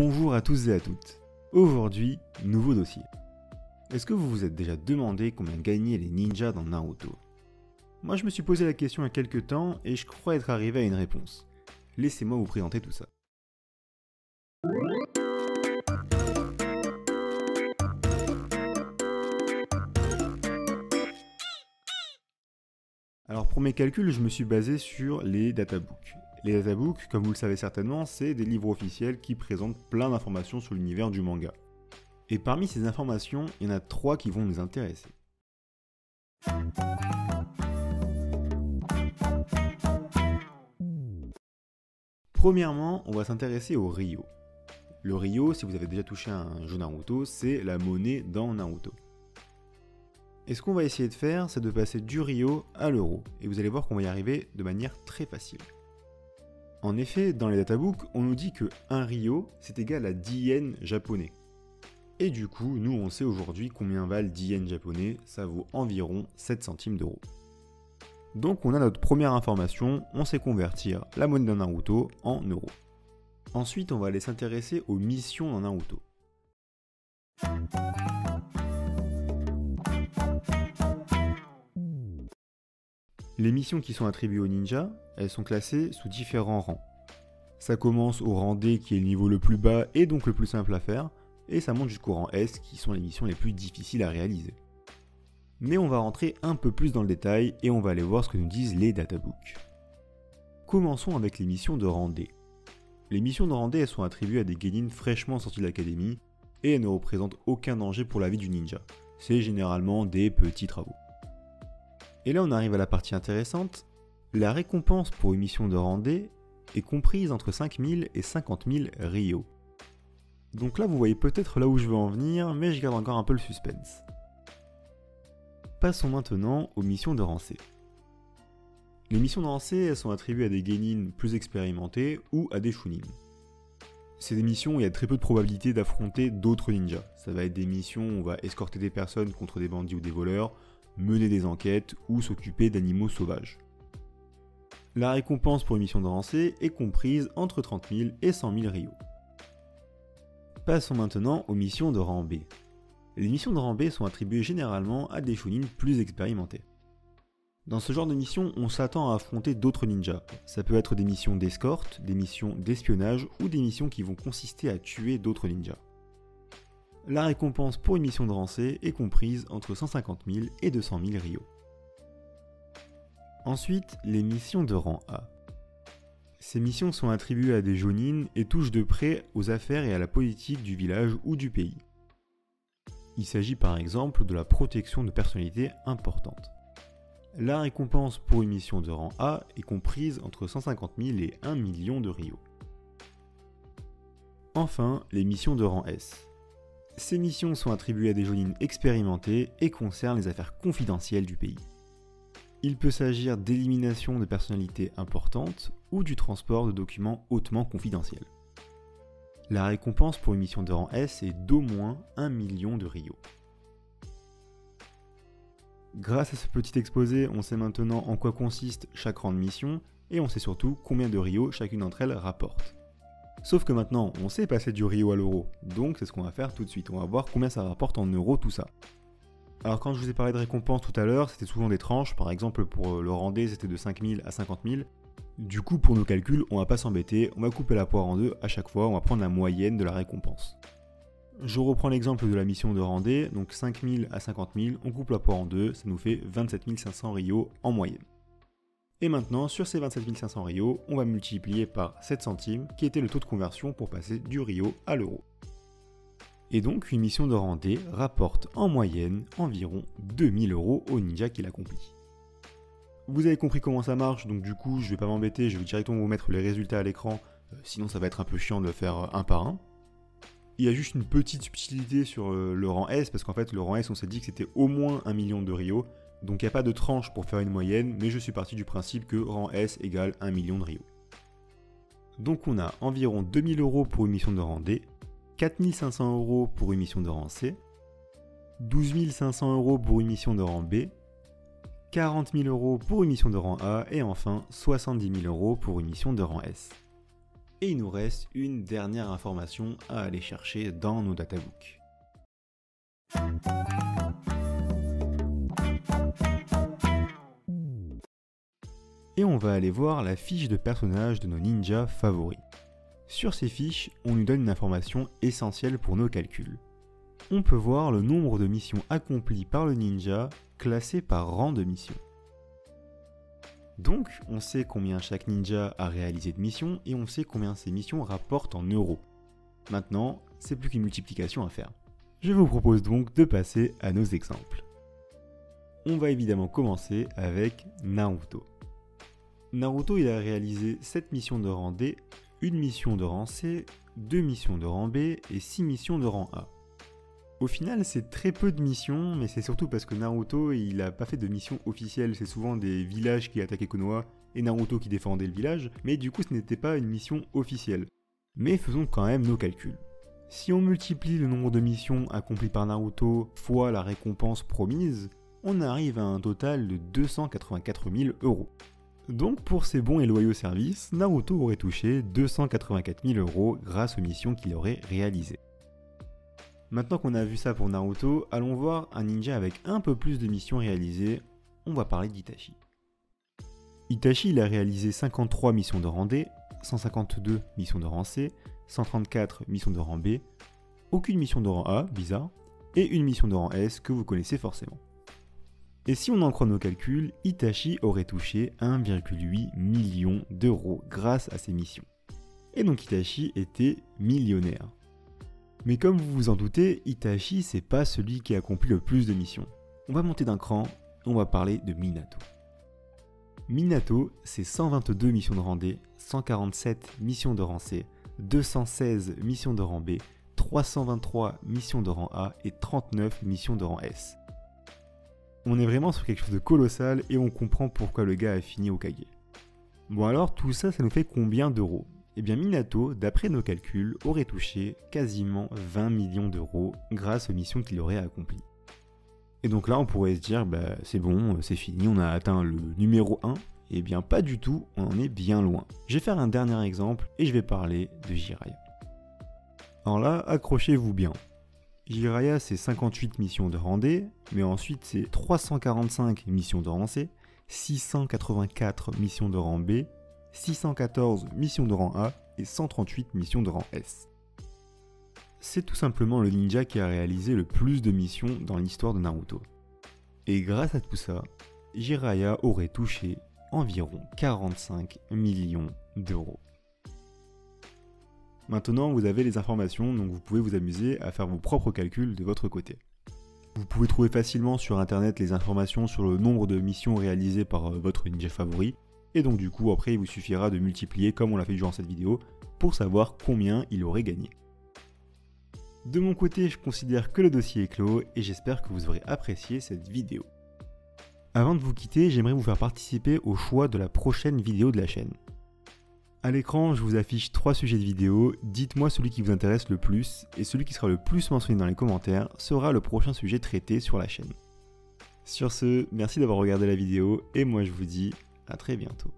Bonjour à tous et à toutes. Aujourd'hui, nouveau dossier. Est-ce que vous vous êtes déjà demandé combien gagnaient les ninjas dans Naruto? Moi je me suis posé la question il y a quelques temps et je crois être arrivé à une réponse. Laissez-moi vous présenter tout ça. Alors pour mes calculs, je me suis basé sur les databooks. Les databooks, comme vous le savez certainement, c'est des livres officiels qui présentent plein d'informations sur l'univers du manga. Et parmi ces informations, il y en a 3 qui vont nous intéresser. Premièrement, on va s'intéresser au Ryo. Le Ryo, si vous avez déjà touché à un jeu Naruto, c'est la monnaie dans Naruto. Et ce qu'on va essayer de faire, c'est de passer du Ryo à l'euro, et vous allez voir qu'on va y arriver de manière très facile. En effet, dans les databooks, on nous dit que 1 Ryo, c'est égal à 10 yens japonais. Et du coup, nous on sait aujourd'hui combien valent 10 yens japonais, ça vaut environ 7 centimes d'euros. Donc on a notre première information, on sait convertir la monnaie d'un Naruto en euros. Ensuite, on va aller s'intéresser aux missions dans Naruto. Les missions qui sont attribuées aux ninjas, elles sont classées sous différents rangs. Ça commence au rang D qui est le niveau le plus bas et donc le plus simple à faire, et ça monte jusqu'au rang S qui sont les missions les plus difficiles à réaliser. Mais on va rentrer un peu plus dans le détail et on va aller voir ce que nous disent les databooks. Commençons avec les missions de rang D. Les missions de rang D elles sont attribuées à des genin fraîchement sortis de l'académie et elles ne représentent aucun danger pour la vie du ninja. C'est généralement des petits travaux. Et là on arrive à la partie intéressante, la récompense pour une mission de rang D est comprise entre 5000 et 50 000 Ryo. Donc là vous voyez peut-être là où je veux en venir, mais je garde encore un peu le suspense. Passons maintenant aux missions de rang C. Les missions de rang C elles sont attribuées à des genin plus expérimentés ou à des shunin. C'est des missions où il y a très peu de probabilité d'affronter d'autres ninjas. Ça va être des missions où on va escorter des personnes contre des bandits ou des voleurs, mener des enquêtes ou s'occuper d'animaux sauvages. La récompense pour une mission de rang C est comprise entre 30 000 et 100 000 Ryo. Passons maintenant aux missions de rang B. Les missions de rang B sont attribuées généralement à des shunin plus expérimentés. Dans ce genre de mission, on s'attend à affronter d'autres ninjas. Ça peut être des missions d'escorte, des missions d'espionnage ou des missions qui vont consister à tuer d'autres ninjas. La récompense pour une mission de rang C est comprise entre 150 000 et 200 000 Ryo. Ensuite, les missions de rang A. Ces missions sont attribuées à des jonin et touchent de près aux affaires et à la politique du village ou du pays. Il s'agit par exemple de la protection de personnalités importantes. La récompense pour une mission de rang A est comprise entre 150 000 et 1 million de Ryo. Enfin, les missions de rang S. Ces missions sont attribuées à des jonin expérimentés et concernent les affaires confidentielles du pays. Il peut s'agir d'élimination de personnalités importantes ou du transport de documents hautement confidentiels. La récompense pour une mission de rang S est d'au moins 1 million de Ryo. Grâce à ce petit exposé, on sait maintenant en quoi consiste chaque rang de mission et on sait surtout combien de Ryo chacune d'entre elles rapporte. Sauf que maintenant, on sait passer du Ryo à l'euro, donc c'est ce qu'on va faire tout de suite, on va voir combien ça rapporte en euros tout ça. Alors quand je vous ai parlé de récompenses tout à l'heure, c'était souvent des tranches, par exemple pour le rang D c'était de 5000 à 50 000. Du coup pour nos calculs, on va pas s'embêter, on va couper la poire en deux à chaque fois, on va prendre la moyenne de la récompense. Je reprends l'exemple de la mission de rang D, donc 5000 à 50 000, on coupe la poire en deux, ça nous fait 27 500 Ryo en moyenne. Et maintenant, sur ces 27 500 Ryo, on va multiplier par 7 centimes, qui était le taux de conversion pour passer du Ryo à l'euro. Et donc, une mission de rang D rapporte en moyenne environ 2000 euros au ninja qui l'accomplit. Vous avez compris comment ça marche, donc du coup, je vais pas m'embêter, je vais directement vous mettre les résultats à l'écran, sinon ça va être un peu chiant de le faire un par un. Il y a juste une petite subtilité sur le rang S, parce qu'en fait, le rang S, on s'est dit que c'était au moins 1 million de Ryo, donc il n'y a pas de tranche pour faire une moyenne, mais je suis parti du principe que rang S égale 1 million de Ryo. Donc on a environ 2000 euros pour une mission de rang D, 4500 euros pour une mission de rang C, 12 500 euros pour une mission de rang B, 40 000 euros pour une mission de rang A, et enfin 70 000 euros pour une mission de rang S. Et il nous reste une dernière information à aller chercher dans nos databooks. Et on va aller voir la fiche de personnage de nos ninjas favoris. Sur ces fiches, on nous donne une information essentielle pour nos calculs. On peut voir le nombre de missions accomplies par le ninja classé par rang de mission. Donc, on sait combien chaque ninja a réalisé de missions et on sait combien ces missions rapportent en euros. Maintenant, c'est plus qu'une multiplication à faire. Je vous propose donc de passer à nos exemples. On va évidemment commencer avec Naruto. Naruto, il a réalisé 7 missions de rang D, 1 mission de rang C, 2 missions de rang B et 6 missions de rang A. Au final, c'est très peu de missions, mais c'est surtout parce que Naruto, il a pas fait de missions officielles. C'est souvent des villages qui attaquaient Konoha et Naruto qui défendait le village, mais du coup, ce n'était pas une mission officielle. Mais faisons quand même nos calculs. Si on multiplie le nombre de missions accomplies par Naruto fois la récompense promise, on arrive à un total de 284 000 €. Donc pour ses bons et loyaux services, Naruto aurait touché 284 000 € grâce aux missions qu'il aurait réalisées. Maintenant qu'on a vu ça pour Naruto, allons voir un ninja avec un peu plus de missions réalisées, on va parler d'Itachi. Itachi, il a réalisé 53 missions de rang D, 152 missions de rang C, 134 missions de rang B, aucune mission de rang A, bizarre, et une mission de rang S que vous connaissez forcément. Et si on en croit nos calculs, Itachi aurait touché 1,8 million € grâce à ces missions. Et donc Itachi était millionnaire. Mais comme vous vous en doutez, Itachi c'est pas celui qui a accompli le plus de missions. On va monter d'un cran, on va parler de Minato. Minato, c'est 122 missions de rang D, 147 missions de rang C, 216 missions de rang B, 323 missions de rang A et 39 missions de rang S. On est vraiment sur quelque chose de colossal et on comprend pourquoi le gars a fini Hokage. Bon alors, tout ça, ça nous fait combien d'euros ? Eh bien Minato, d'après nos calculs, aurait touché quasiment 20 millions d'euros grâce aux missions qu'il aurait accomplies. Et donc là, on pourrait se dire, c'est bon, c'est fini, on a atteint le numéro 1. Eh bien pas du tout, on en est bien loin. Je vais faire un dernier exemple et je vais parler de Jiraiya. Alors là, accrochez-vous bien. Jiraiya, c'est 58 missions de rang D, mais ensuite c'est 345 missions de rang C, 684 missions de rang B, 614 missions de rang A et 138 missions de rang S. C'est tout simplement le ninja qui a réalisé le plus de missions dans l'histoire de Naruto. Et grâce à tout ça, Jiraiya aurait touché environ 45 millions d'euros. Maintenant, vous avez les informations, donc vous pouvez vous amuser à faire vos propres calculs de votre côté. Vous pouvez trouver facilement sur internet les informations sur le nombre de missions réalisées par votre ninja favori, et donc du coup après il vous suffira de multiplier comme on l'a fait durant cette vidéo pour savoir combien il aurait gagné. De mon côté, je considère que le dossier est clos et j'espère que vous aurez apprécié cette vidéo. Avant de vous quitter, j'aimerais vous faire participer au choix de la prochaine vidéo de la chaîne. A l'écran, je vous affiche 3 sujets de vidéo, dites-moi celui qui vous intéresse le plus et celui qui sera le plus mentionné dans les commentaires sera le prochain sujet traité sur la chaîne. Sur ce, merci d'avoir regardé la vidéo et moi je vous dis à très bientôt.